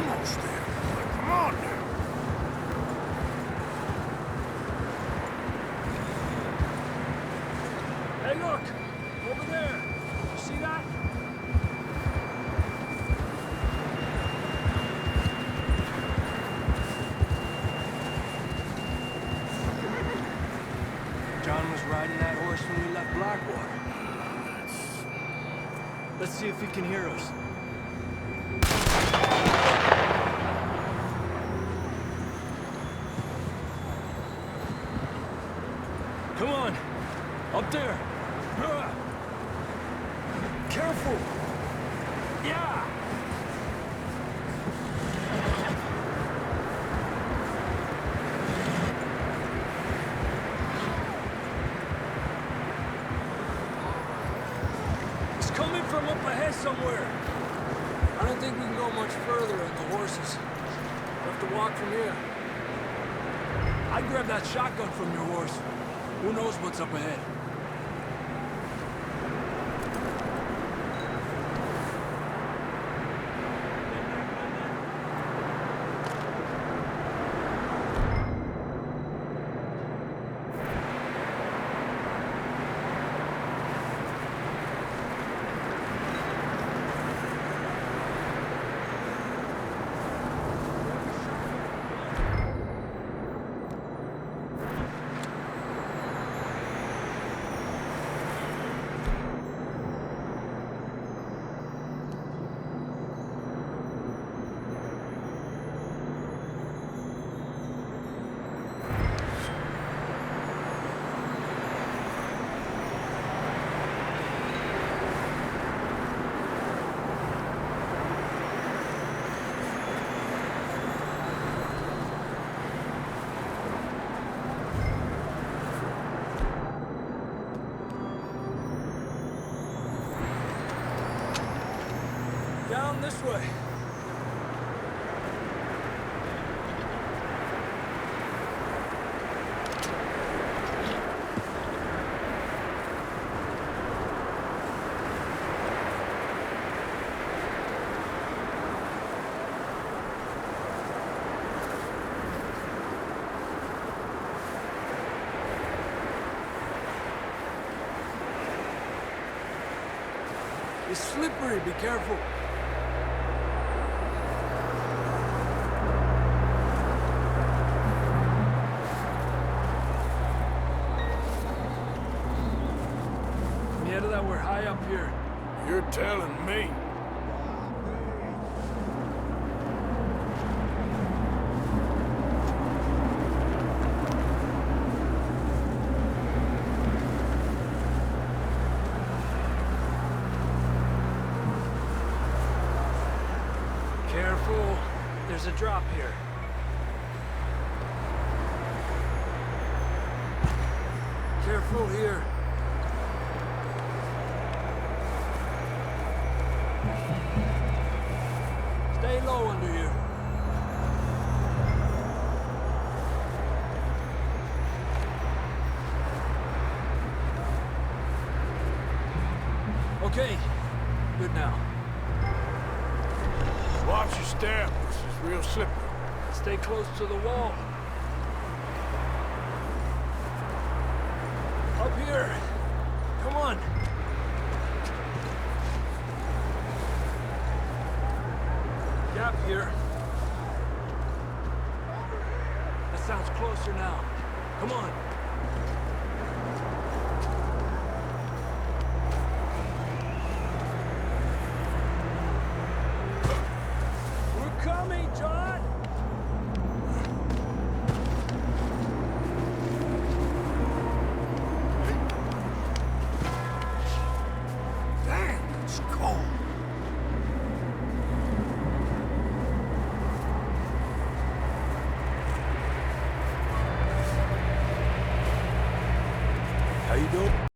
almost there. Come on now. Hey, look! Over there! You see that? John was riding that horse when we left Blackwater. Let's see if he can hear us. Come on! Up there! Careful! Yeah! It's coming from up ahead somewhere. I don't think we can go much further on the horses. We'll have to walk from here. I'd grab that shotgun from your horse. Who knows what's up ahead? Down this way. It's slippery, be careful. That we're high up here. You're telling me. Careful. There's a drop here. Careful here. Stay low under here. Okay, good now. Watch your step. This is real slippery. Stay close to the wall. Up here. Come on. Gap here. That sounds closer now. Come on.